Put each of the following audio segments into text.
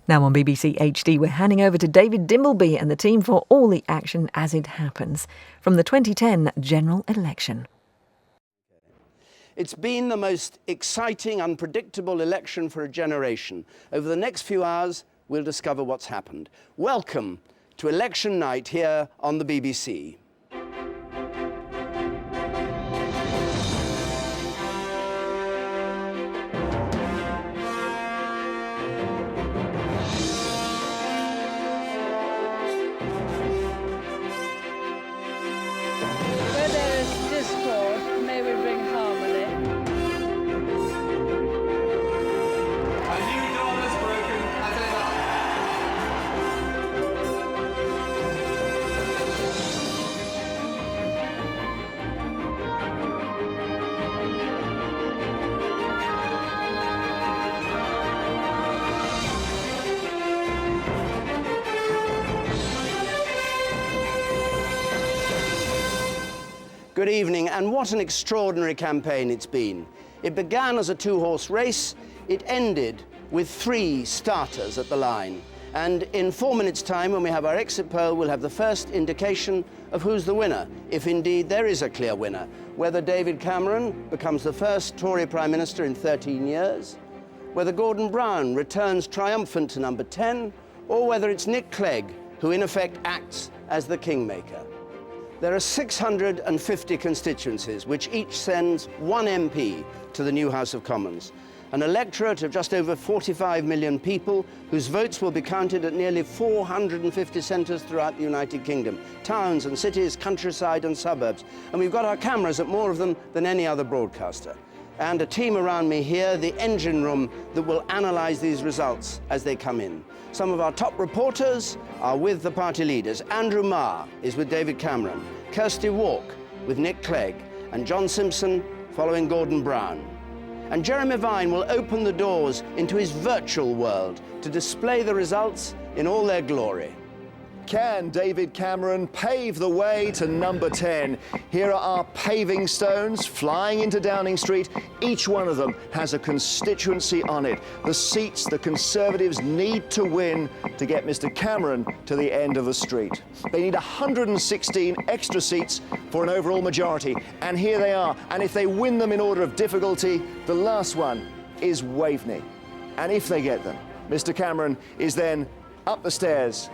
Now on BBC HD, we're handing over to David Dimbleby and the team for all the action as it happens from the 2010 general election. It's been the most exciting, unpredictable election for a generation. Over the next few hours, we'll discover what's happened. Welcome to election night here on the BBC. Where there is discord, may we bring harmony. A new dawn has broken as ever. Good evening, and what an extraordinary campaign it's been. It began as a two-horse race. It ended with 3 starters at the line. And in 4 minutes' time, when we have our exit poll, we'll have the first indication of who's the winner, if indeed there is a clear winner. Whether David Cameron becomes the first Tory Prime Minister in 13 years, whether Gordon Brown returns triumphant to number 10, or whether it's Nick Clegg, who in effect acts as the kingmaker. There are 650 constituencies, which each sends 1 MP to the new House of Commons. An electorate of just over 45 million people, whose votes will be counted at nearly 450 centres throughout the United Kingdom. Towns and cities, countryside and suburbs. And we've got our cameras at more of them than any other broadcaster. And a team around me here, the engine room, that will analyse these results as they come in. Some of our top reporters are with the party leaders. Andrew Marr is with David Cameron, Kirsty Walk with Nick Clegg, and John Simpson following Gordon Brown. And Jeremy Vine will open the doors into his virtual world to display the results in all their glory. Can David Cameron pave the way to number 10? Here are our paving stones flying into Downing Street. Each one of them has a constituency on it. The seats the Conservatives need to win to get Mr. Cameron to the end of the street. They need 116 extra seats for an overall majority, and here they are. And if they win them in order of difficulty, the last one is Waveney. And if they get them, Mr. Cameron is then up the stairs.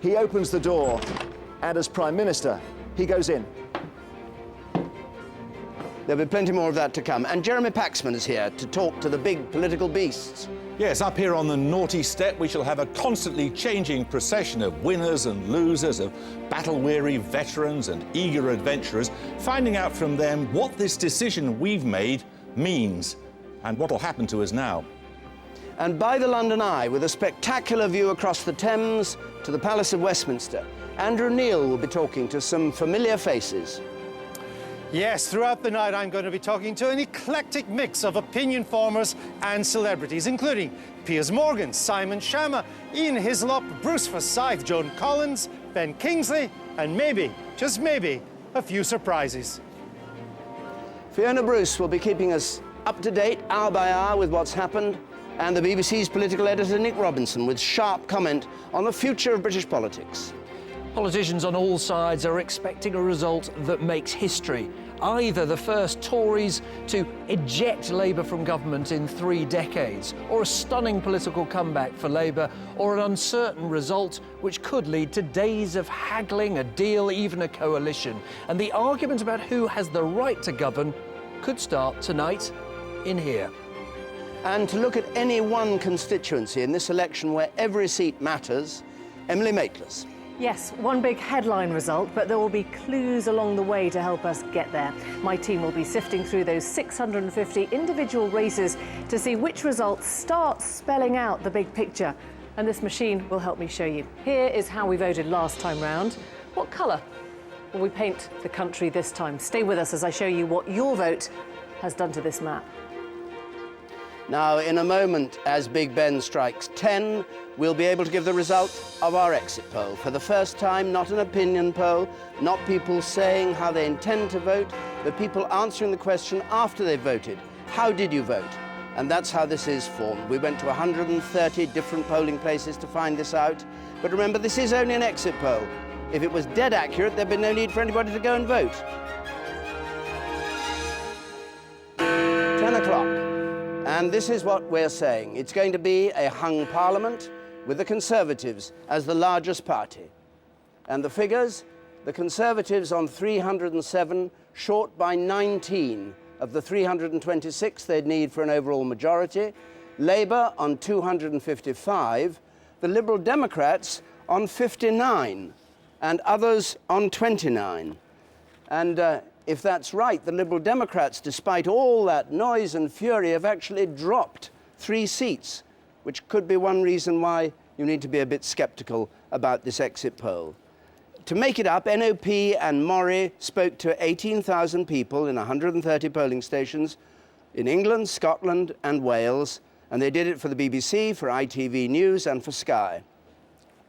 He opens the door, and as Prime Minister, he goes in. There'll be plenty more of that to come. And Jeremy Paxman is here to talk to the big political beasts. Yes, up here on the naughty step, we shall have a constantly changing procession of winners and losers, of battle-weary veterans and eager adventurers, finding out from them what this decision we've made means and what will happen to us now. And by the London Eye, with a spectacular view across the Thames to the Palace of Westminster, Andrew Neil will be talking to some familiar faces. Yes, throughout the night I'm going to be talking to an eclectic mix of opinion formers and celebrities, including Piers Morgan, Simon Schama, Ian Hislop, Bruce Forsyth, Joan Collins, Ben Kingsley, and maybe, just maybe, a few surprises. Fiona Bruce will be keeping us up to date, hour by hour, with what's happened, and the BBC's political editor Nick Robinson with sharp comment on the future of British politics. Politicians on all sides are expecting a result that makes history. Either the first Tories to eject Labour from government in 3 decades, or a stunning political comeback for Labour, or an uncertain result which could lead to days of haggling, a deal, even a coalition. And the argument about who has the right to govern could start tonight in here. And to look at any one constituency in this election where every seat matters, Emily Maitlis. Yes, one big headline result, but there will be clues along the way to help us get there. My team will be sifting through those 650 individual races to see which results start spelling out the big picture. And this machine will help me show you. Here is how we voted last time round. What colour will we paint the country this time? Stay with us as I show you what your vote has done to this map. Now, in a moment, as Big Ben strikes 10, we'll be able to give the result of our exit poll. For the first time, not an opinion poll, not people saying how they intend to vote, but people answering the question after they've voted. How did you vote? And that's how this is formed. We went to 130 different polling places to find this out. But remember, this is only an exit poll. If it was dead accurate, there'd be no need for anybody to go and vote. 10 o'clock. And this is what we're saying. It's going to be a hung parliament with the Conservatives as the largest party. And the figures, the Conservatives on 307, short by 19 of the 326 they'd need for an overall majority. Labour on 255, the Liberal Democrats on 59, and others on 29. And if that's right, the Liberal Democrats, despite all that noise and fury, have actually dropped 3 seats, which could be one reason why you need to be a bit sceptical about this exit poll. To make it up, NOP and Mori spoke to 18,000 people in 130 polling stations in England, Scotland and Wales, and they did it for the BBC, for ITV News and for Sky.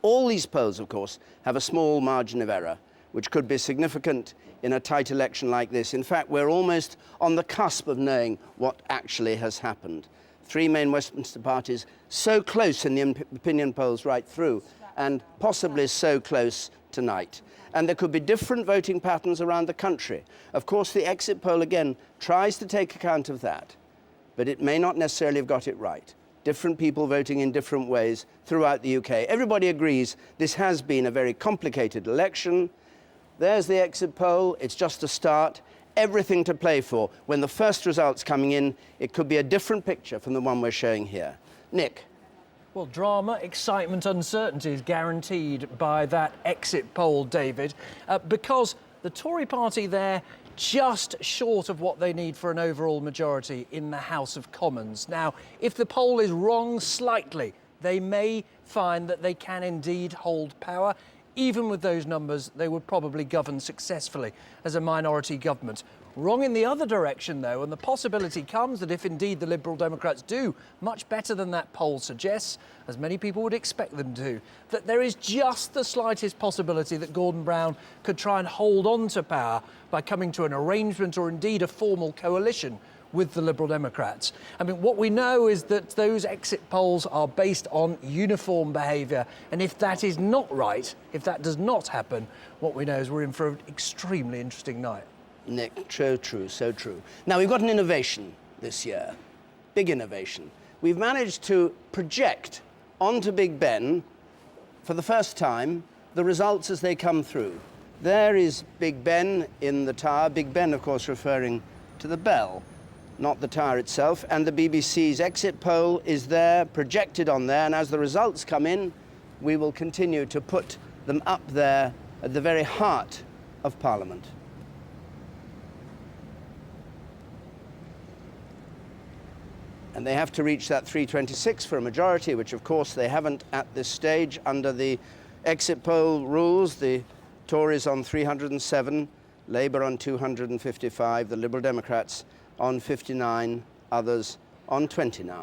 All these polls, of course, have a small margin of error, which could be significant in a tight election like this. In fact, we're almost on the cusp of knowing what actually has happened. 3 main Westminster parties so close in the opinion polls right through, and possibly so close tonight. And there could be different voting patterns around the country. Of course, the exit poll, again, tries to take account of that, but it may not necessarily have got it right. Different people voting in different ways throughout the UK. Everybody agrees this has been a very complicated election. There's the exit poll. It's just a start. Everything to play for. When the first results coming in, it could be a different picture from the one we're showing here. Nick. Well, drama, excitement, uncertainty is guaranteed by that exit poll, David, because the Tory party there just short of what they need for an overall majority in the House of Commons. Now, if the poll is wrong slightly, they may find that they can indeed hold power. Even with those numbers, they would probably govern successfully as a minority government. Wrong in the other direction, though, and the possibility comes that if indeed the Liberal Democrats do much better than that poll suggests, as many people would expect them to, that there is just the slightest possibility that Gordon Brown could try and hold on to power by coming to an arrangement or indeed a formal coalition with the Liberal Democrats. I mean, what we know is that those exit polls are based on uniform behaviour, and if that is not right, if that does not happen, what we know is we're in for an extremely interesting night. Nick, so true, so true. Now, we've got an innovation this year, big innovation. We've managed to project onto Big Ben, for the first time, the results as they come through. There is Big Ben in the tower, Big Ben, of course, referring to the bell, not the tower itself, and the BBC's exit poll is there, projected on there, and as the results come in, we will continue to put them up there at the very heart of Parliament. And they have to reach that 326 for a majority, which of course they haven't at this stage under the exit poll rules. The Tories on 307, Labour on 255, the Liberal Democrats on 59, others on 29.